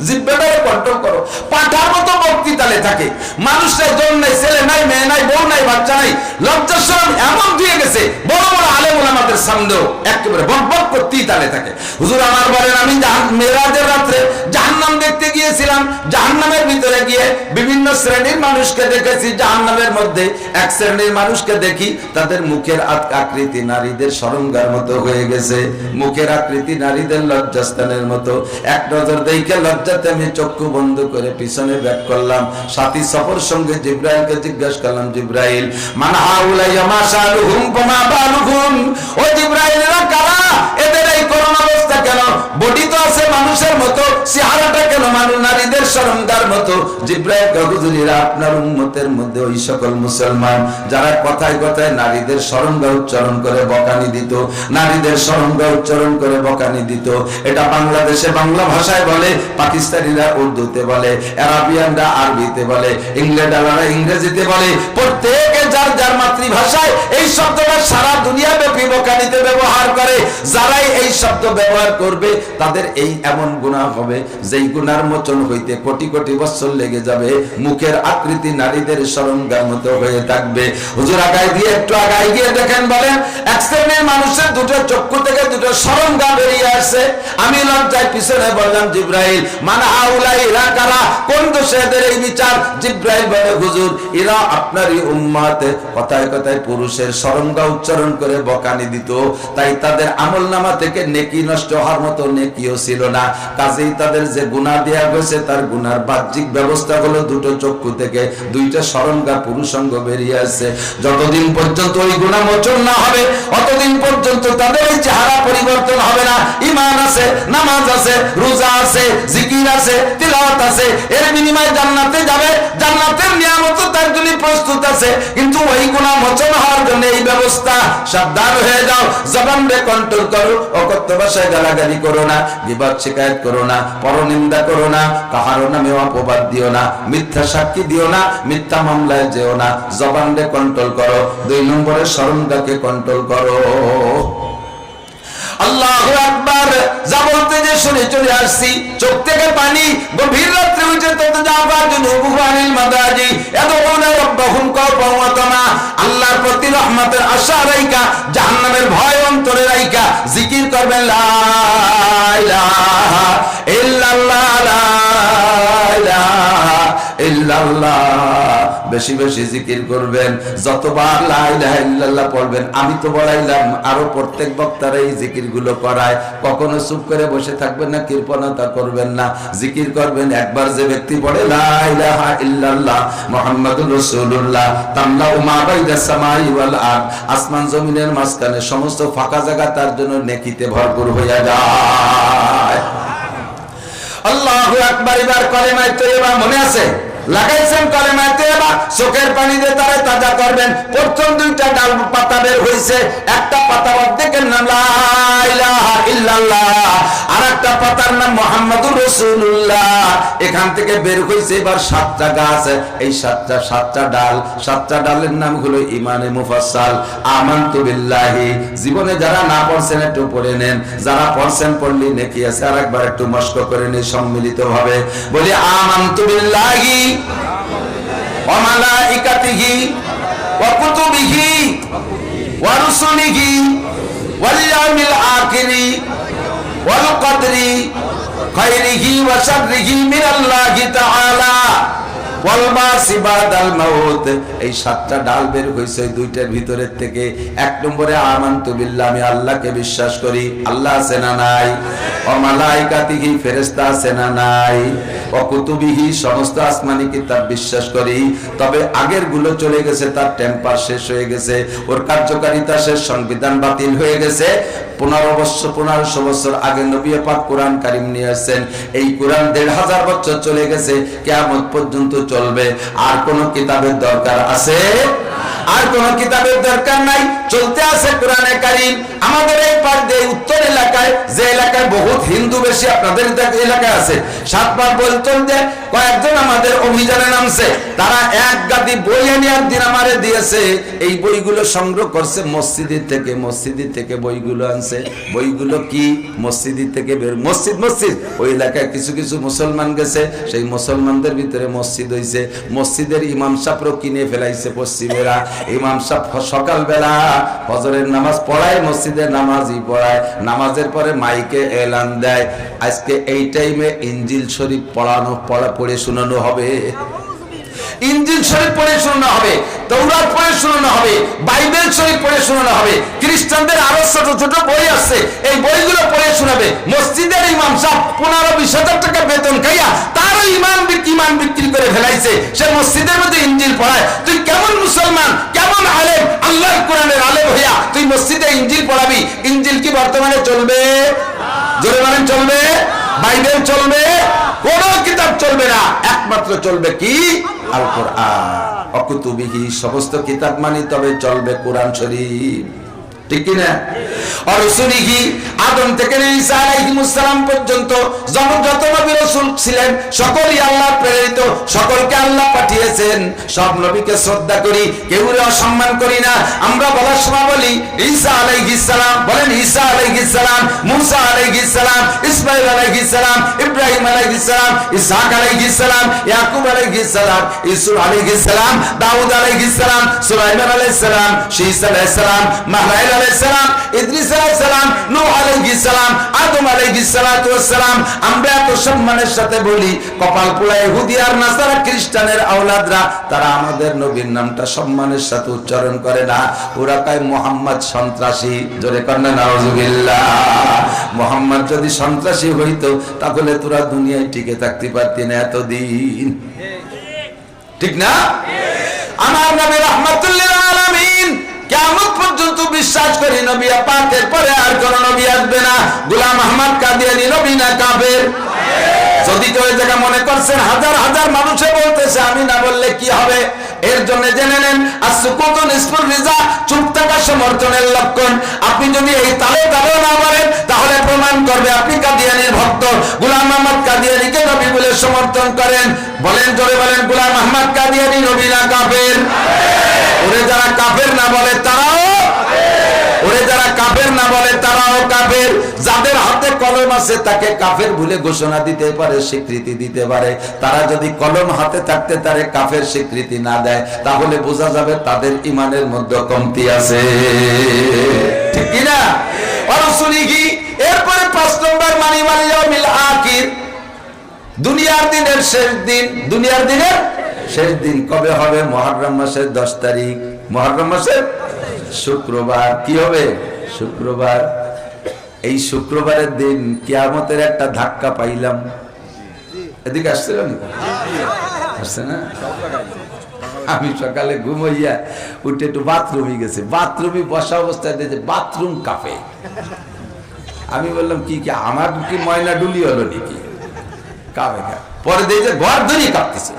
জিহ্বাটাকে control করো। পাঠার মতো বক্তৃতালে থাকে, মানুষের জন নাই, ছেলে নাই, মেয়ে নাই, বউ নাই, বাচ্চা নাই, লজ্জার শরম এমন দিয়ে গেছে বড় বড় আলেম ওলামাদের সামনেও একেবারে বকবক করতেই তালে থাকে। হুজুর আমার বলেন, আমি মেরাজের রাত্রে জাহান্নাম দেখতে গিয়েছিলাম, জাহান্নামের ভিতরে গিয়ে বিভিন্ন শ্রেণীর মানুষকে দেখেছি। জাহান্নামের মধ্যে এক শ্রেণীর মানুষকে দেখি, তাদের মুখের আকৃতি নারীদের সরঙ্গার মতো হয়ে গেছে, মুখের আকৃতি নারীদের লজ্জাস্থানের মতো। এক নজর দেখে লজ্জাতে আমি চক্ষু বন্ধ করে পিছনে ব্যাক করলাম। সাথী সফর সঙ্গে জিব্রাইলকে জিজ্ঞাসা করলাম, জিব্রাইল মান হাউলাইয়া মাশালুহুম ওমা বালুহুম, ও জিব্রাইল এরা কারা, এদের এই করুণ অবস্থা কেন? বডি তো আছে মানুষের মতো, চেহারাটা কেন মানুষ নারীদের সরঙ্গার মতো? জিব্রাইল হুজুরেরা আপনার উম্মতের মধ্যে ওই সকল মুসলমান যারা কথায় কথায় নারীদের সরঙ্গা উচ্চারণ করে বকানি দিত, নারীদের সরঙ্গা উচ্চারণ করে বকানি দিত। এটা বাংলাদেশে বাংলা ভাষায় বলে, পাকিস্তানিরা উর্দুতে বলে, আরাবিয়ানরা আরবিতে বলে, ইংল্যান্ডাররা ইংরেজিতে বলে। প্রত্যেকে যার যার মাতৃভাষায় এই শব্দটা সারা দুনিয়া ব্যাপী বকানিতে ব্যবহার করে। যারাই এই শব্দ ব্যবহার করবে তাদের এই এমন গুনাহ হবে যেই গুনার মোচন হইতে কোটি কোটি বছর লেগে যাবে। মুখের আকৃতি নারীদের সরঙ্গার মতো হয়ে থাকবে। হুজুর আগায় দিয়ে একটু আগায় গিয়ে দেখেন, বলেন এক শ্রেণীর মানুষের দুটো চক্ষু থেকে দুটো সরঙ্গা বেরিয়ে আসছে। আমি লজ্জায় পিছনে বললাম, জিব্রাইল মান হাউলাই, এরা কারা, কোন দোষে এদের এই বিচার? জিব্রাইল বলে, হুজুর এরা আপনারই উম্মত। কথায় কথায় পুরুষের সরঙ্গা উচ্চারণ করে বকানি দিত, তাই তাদের আমলনামা থেকে নেকি নষ্ট হওয়ার মতো নেকিও ছিল না। কাজেই তাদের যে গুনাহ দেয়া হয়েছে তার গুনার বাহ্যিক ব্যবস্থা হলো দুটো চক্ষু থেকে দুইটা সরঙ্গা পুরুষাঙ্গ বেরিয়ে আসছে। যতদিন পর্যন্ত ওই গুনাহ মোচন না হবে অতদিন পর্যন্ত তাদের এই চেহারা পরিবর্তন হবে না। ঈমান আছে, নামাজ আছে, রোজা আছে, জিকির আছে, তিলাওয়াত আছে, এর বিনিময়ে জান্নাতে যাবে, জান্নাতের নিয়ামত তার জন্য প্রস্তুত আছে। কিন্তু ওই গুনাহ মোচন হওয়ার জন্য এই ব্যবস্থা। সাবধান হয়ে যাও, জবানকে কন্ট্রোল করো, অকথ্য ভাষায় গালাগালি করো না, গীবত শিকায়েত করো না, পরনিন্দা করো না, কাহারো নামে অপবাদ দিও না, মিথ্যা সাক্ষী দিও না, মিথ্যা মামলায় যেও না। জবানকে কন্ট্রোল করো। 2 নম্বরে সরঙ্গাকে কন্ট্রোল করো। আল্লাহু আকবার। যা বলতে যে শুনে চলে আসছি, চোখ থেকে পানি, গভীর রাত্রে উঠে তত যাবার জন্য বুহারিল মাদাজি এদউনা রাব্বাহুম কাওফান ওয়া তামা। আল্লাহর প্রতি রহমতের আশা রাইকা, জাহান্নামের ভয় অন্তরে রাইকা জিকির করবেন, লা ইলাহা ইল্লাল্লাহ, লা ইলাহা ইল্লাল্লাহ। বেশি বেশি জিকির করবেন, যতবার লা ইলাহা ইল্লাল্লাহ পড়বেন। আমি তো বলাইলাম, আরো প্রত্যেক বক্তারা এই জিকির গুলো করায়। কখনো চুপ করে বসে থাকবেন না, কৃপণতা করবেন না, জিকির করবেন। একবার যে ব্যক্তি পড়ে লা ইলাহা ইল্লাল্লাহ মুহাম্মাদুর রাসূলুল্লাহ, তামলাউ মা বাইনাস সামাই ওয়াল আরদ, আসমান জমিনের মাঝখানে সমস্ত ফাঁকা জায়গা তার জন্য নেকিতে ভরপুর হয়ে যায়। আল্লাহু আকবার। এবার কলেমায়ে তয়্যিবা মনে আছে? লাগাইছেন কলেমায়ে তয়্যিবা, চোখের পানি দিয়ে তারে তাজা করবেন। প্রথম 2টা ডাল পাতা বের হইছে, একটা পাতা অর্ধেকের নাম লা ইলাহা ইল্লাল্লাহ, আর একটা পাতার নাম মুহাম্মাদুর রাসূলুল্লাহ। এখান থেকে বের হইছে এবার 7টা গাছ। এই 7টা ডাল, 7টা ডালের নাম হলো ইমানে মুফাসসাল, আমানতু বিল্লাহি। জীবনে যারা না পড়ছেন একটু পড়ে নেন, যারা পড়ছেন পড়লি নেকি আছে। আরেকবার একটু মস্ক করে নিই সম্মিলিত ভাবে, বলি আমানতু বিল্লাহি ওয়া মালাইকাতিহি ওয়া কুতুবিহি ওয়া রুসুলিহি ওয়াল ইয়াউমিল আখিরি ওয়াল কদরি খায়রিহি ওয়া শাররিহি মিনাল্লাহি তাআলা ওয়াল বাসি বাদাল মাউত। এই 7টা ডাল বের হইছে 2টার ভিতরের থেকে। 1 নম্বরে আমানতু বিল্লাহ, আমি আল্লাহকে বিশ্বাস করি। আল্লাহ আছে না নাই? ওয়া মালাইকাতিহি, ফেরেশতা আছে না নাই? ওয়া কুতুবিহি, সমস্ত আসমানি কিতাব বিশ্বাস করি। তবে আগের গুলো চলে গেছে, তার টেম্পার শেষ হয়ে গেছে, ওর কার্যকারিতা শেষ, সংবিধান বাতিল হয়ে গেছে। 1500 বছর আগে নবী পাক কোরআন কারীম নিয়ে আসছেন। এই কোরআন 1500 বছর চলে গেছে, কিয়ামত পর্যন্ত চলবে। আর কোন কিতাবের দরকার আছে? আর কোন কিতাবের দরকার নাই, চলতে আছে কোরআনে কারীম। আমাদের এই পার দিয়ে উত্তর এলাকায়, যে এলাকায় বহুত হিন্দু বেশি, আপনাদের এলাকায় আছে, 7 পার বলতেন যে কয়েকজন আমাদের অভিযানে নামছে, তারা এক গাদি বই এনে একদিন আমারে দিয়েছে। এই বইগুলো সংগ্রহ করছে মসজিদের থেকে, মসজিদের থেকে বইগুলো আনছে। বইগুলো কি মসজিদের থেকে বের, মসজিদ ওই এলাকায় কিছু কিছু মুসলমান গেছে, সেই মুসলমানদের ভিতরে মসজিদ হইছে, মসজিদের ইমাম সাহেবও কিনে ফেলাইছে পশ্চিমেরা। ইমাম সাহেব সকালবেলা ফজরের নামাজ পড়ায়, মসজিদের নামাজই পড়ায়, নামাজের পরে মাইকে এলান দেয়, আজকে এই টাইমে ইনজিল শরীফ পড়ে শোনানো হবে, ইনজিল শরীফ পড়ে শোনানো হবে, তৌরাত পড়ে শোনানো হবে, বাইবেল শরীফ পড়ে শোনানো হবে। খ্রিস্টানদের আরো ছোট ছোট বই আছে, এই বইগুলো পড়ে শোনাবে। মসজিদের ইমাম সাহেব 15-20 হাজার টাকা বেতন খাইয়া তারও ইমান বিক্রি করে ফেলাইছে, সে মসজিদের মধ্যে ইনজিল পড়ায়। তুই কেমন মুসলমান, কেমন আলেম, আল্লাহর কোরআনের আলেম হইয়া তুই মসজিদে ইনজিল পড়াবি? ইনজিল কি বর্তমানে চলবে? জোরে বলেন চলবে? বাইবেল চলবে? কোন কিতাব চলবে না, একমাত্র চলবে কি? আল কোরআন। অকুতুবিহি, সমস্ত কিতাব মানি তবে চলবে কোরআন শরীফ, ঠিক কি না? আর রাসূলিহি, আদম থেকে ঈসা আলাইহিস সালাম পর্যন্ত যত নবী রাসূল ছিলেন সকলেই আল্লাহ প্রেরিত, সকলকে আল্লাহ পাঠিয়েছেন। সব নবীকে শ্রদ্ধা করি, কেউরে অসম্মান করি না। আমরা বলার সময় বলি ঈসা আলাইহিস সালাম, বলেন ঈসা আলাইহিস সালাম, মুসা আলাইহিস সালাম, ইসমাঈল আলাইহিস সালাম, ইব্রাহিম আলাইহিস সালাম, ইসহাক আলাইহিস সালাম, ইয়াকুব আলাইহিস সালাম, ইউসুফ আলাইহিস সালাম, দাউদ আলাইহিস সালাম, সুলাইমান আলাইহিস সালাম, শীস আলাইহিস সালাম, মাহরাইল আলাইহিস সালাম, ইদ্রিস আলাইহিস সালাম, নূহ আলাইহিস সালাম, আদম আলাইহিস সালাতু ওয়াস সালাম। আমরা এত সম্মানের সাথে বলি, কপাল পোড়া ইহুদি আর নাসারা খ্রিস্টানের আওলাদরা তারা আমাদের নবীর নামটা সম্মানের সাথে উচ্চারণ করে না। ওরা কয় মুহাম্মদ সন্ত্রাসী। জোরে কন্না নাউজুবিল্লাহ। মুহাম্মদ যদি সন্ত্রাসী হইতো তাহলে তোরা দুনিয়ায় টিকে থাকতে পারতি না এতদিন, ঠিক না? আমার নবী রাহমাতুল লিল আলামিন, কিয়ামত পর্যন্ত বিশ্বাস করি নবী পাকের পরে আর কোন নবী আসবে না। গোলাম আহমদ কাদিয়ানী নবী না কাফের? যদি কেউ এই জায়গা মনে করছেন হাজার হাজার মানুষে বলতেছে আমি না বললে কি হবে, এর জন্য জেনে নেন আসুকুতু নিসফুর রিজা, চুপ থাকা সমর্থনের লক্ষণ। আপনি যদি এই তালে তালেও না বলেন তাহলে প্রমাণ করবে আপনি কাদিয়ানীর ভক্ত। গোলাম আহমদ কাদিয়ানীকে নবী বলে সমর্থন করেন। বলেন, জোরে বলেন, গোলাম আহমদ কাদিয়ানী নবী না কাফের? ওরে যারা কাফের না বলে তারাও, ওরে যারা কাফের না বলে তারাও কাফের। যাদের হাতে কলম আছে তাকে কাফের বলে ঘোষণা দিতে পারে, স্বীকৃতি দিতে পারে। তারা যদি কলম হাতে থাকতে তারে কাফের স্বীকৃতি না দেয় তাহলে বোঝা যাবে তাদের ইমানের মধ্যে কমতি আছে, ঠিক কি না? রাসূলিহি, এরপরে 5 নম্বর মানি ওয়াল ইয়াউমিল আখির, দুনিয়ার দিনের শেষ দিন। দুনিয়ার দিনের শেষ দিন কবে হবে? মুহররম মাসের 10 তারিখ। মুহররম মাসের শুক্রবার। কি হবে? শুক্রবার। এই শুক্রবারের দিন কিয়ামতের একটা ধাক্কা পাইলাম। এদিকে আসছিল না? আসছে না? আমি সকালে ঘুমাইয়া উঠে একটু বাথরুমে গেছে, বাথরুমে বসা অবস্থায় দেখে বাথরুম কাঁপে। আমি বললাম কি কি আমার কি ময়না ডুলি হলো নাকি? কাঁপে। পরে দেখে ঘর ধরিয়ে কাঁপতেছে।